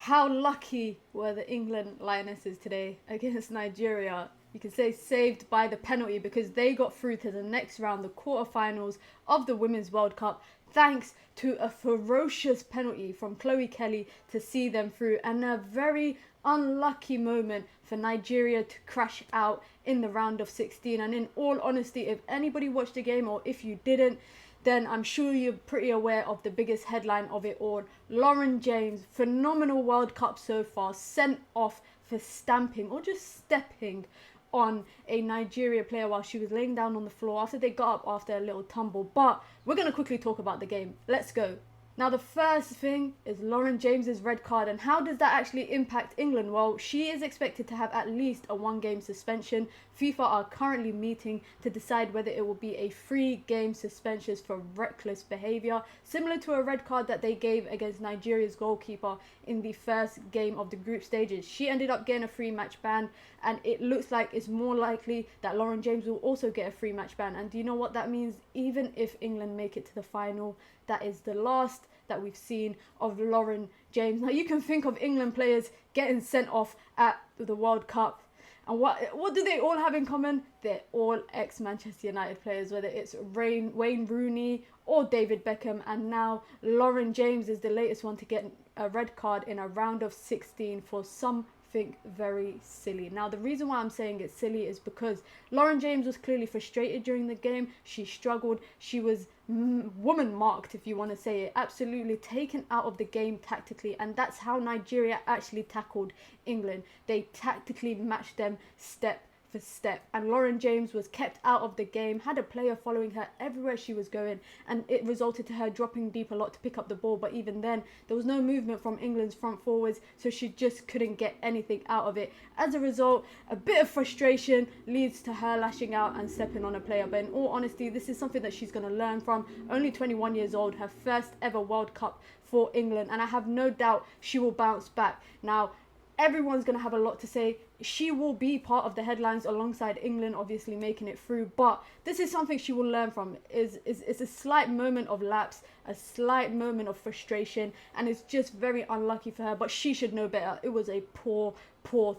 How lucky were the England Lionesses today against Nigeria? You can say saved by the penalty because they got through to the next round, the quarterfinals of the Women's World Cup, thanks to a ferocious penalty from Chloe Kelly to see them through, and a very unlucky moment for Nigeria to crash out in the round of 16. And in all honesty, if anybody watched the game or if you didn't, then I'm sure you're pretty aware of the biggest headline of it all. Lauren James, phenomenal World Cup so far, sent off for stamping or just stepping on a Nigeria player while she was laying down on the floor after they got up after a little tumble. But we're going to quickly talk about the game. Let's go. Now, the first thing is Lauren James's red card, and how does that actually impact England? Well, she is expected to have at least a one-game suspension. FIFA are currently meeting to decide whether it will be a 3-game suspension for reckless behaviour, similar to a red card that they gave against Nigeria's goalkeeper in the first game of the group stages. She ended up getting a 3-match ban, and it looks like it's more likely that Lauren James will also get a 3-match ban. And do you know what that means? Even if England make it to the final, that is the last that we've seen of Lauren James. Now, you can think of England players getting sent off at the World Cup, and what do they all have in common? They're all ex-Manchester United players, whether it's Wayne Rooney or David Beckham, and now Lauren James is the latest one to get a red card in a round of 16 for something very silly. Now, the reason why I'm saying it's silly is because Lauren James was clearly frustrated during the game. She struggled. She was woman marked, if you want to say it, absolutely taken out of the game tactically, and that's how Nigeria actually tackled England. They tactically matched them step for step, and Lauren James was kept out of the game, had a player following her everywhere she was going, and it resulted to her dropping deep a lot to pick up the ball. But even then, there was no movement from England's front forwards, so she just couldn't get anything out of it. As a result, a bit of frustration leads to her lashing out and stepping on a player. But in all honesty, this is something that she's going to learn from. Only 21 years old, her first ever World Cup for England, and I have no doubt she will bounce back. Now, everyone's going to have a lot to say. She will be part of the headlines alongside England obviously making it through, but this is something she will learn from. Is a slight moment of lapse, a slight moment of frustration, and it's just very unlucky for her, but she should know better. It was a poor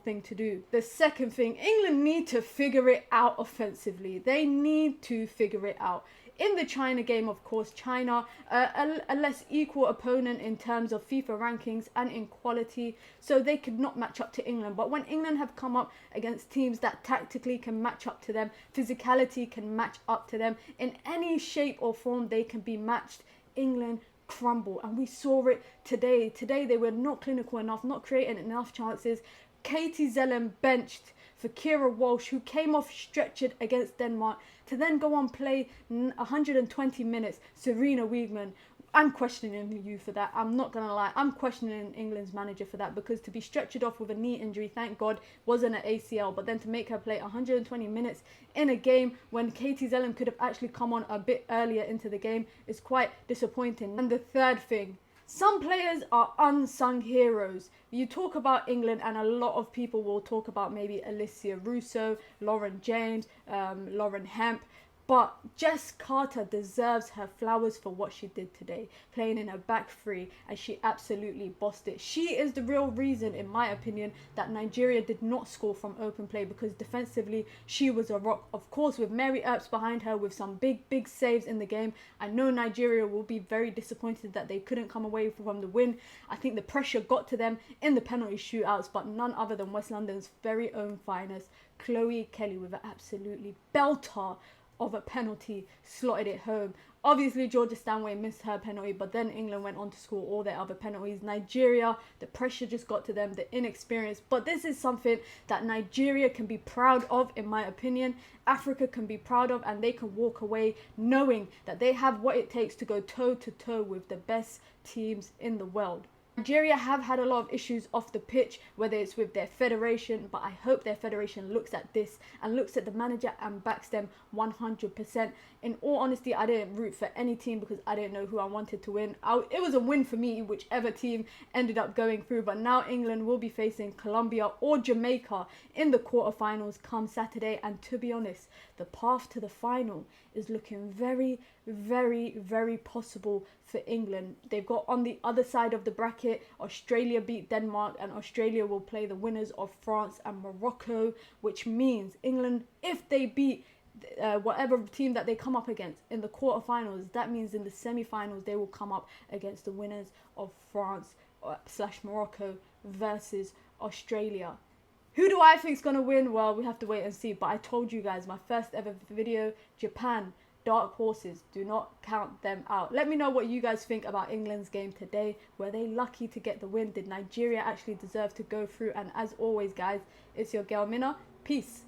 thing to do. The second thing, England need to figure it out offensively. They need to figure it out. In the China game, of course, China, a less equal opponent in terms of FIFA rankings and in quality, so they could not match up to England. But when England have come up against teams that tactically can match up to them, physicality can match up to them, in any shape or form they can be matched, England crumble. And we saw it today. Today they were not clinical enough, not creating enough chances. Katie Zellem benched for Kira Walsh, who came off stretchered against Denmark, to then go on play 120 minutes. Serena Wiegman, I'm questioning you for that. I'm not going to lie. I'm questioning England's manager for that, because to be stretchered off with a knee injury, thank God, wasn't an ACL, but then to make her play 120 minutes in a game when Katie Zellem could have actually come on a bit earlier into the game is quite disappointing. And the third thing, some players are unsung heroes. You talk about England and a lot of people will talk about maybe Alicia Russo, Lauren James, Lauren Hemp. But Jess Carter deserves her flowers for what she did today, playing in a back three, and she absolutely bossed it. She is the real reason, in my opinion, that Nigeria did not score from open play, because defensively she was a rock. Of course, with Mary Earps behind her with some big saves in the game, I know Nigeria will be very disappointed that they couldn't come away from the win. I think the pressure got to them in the penalty shootouts, but none other than West London's very own finest, Chloe Kelly, with an absolutely belter of a penalty, slotted it home. Obviously, Georgia Stanway missed her penalty, but then England went on to score all their other penalties. Nigeria, the pressure just got to them, the inexperience. But this is something that Nigeria can be proud of, in my opinion. Africa can be proud of, and they can walk away knowing that they have what it takes to go toe-to-toe with the best teams in the world. Nigeria have had a lot of issues off the pitch, whether it's with their federation, but I hope their federation looks at this and looks at the manager and backs them 100%. In all honesty, I didn't root for any team because I didn't know who I wanted to win. It was a win for me, whichever team ended up going through, but now England will be facing Colombia or Jamaica in the quarterfinals come Saturday, and to be honest, the path to the final is looking very, very, very possible for England. They've got on the other side of the bracket, Australia beat Denmark, and Australia will play the winners of France and Morocco, which means England, if they beat whatever team that they come up against in the quarterfinals, that means in the semi-finals they will come up against the winners of France / Morocco versus Australia. Who do I think is going to win? Well, we have to wait and see. But I told you guys, my first ever video, Japan, dark horses. Do not count them out. Let me know what you guys think about England's game today. Were they lucky to get the win? Did Nigeria actually deserve to go through? And as always, guys, it's your girl Mina. Peace.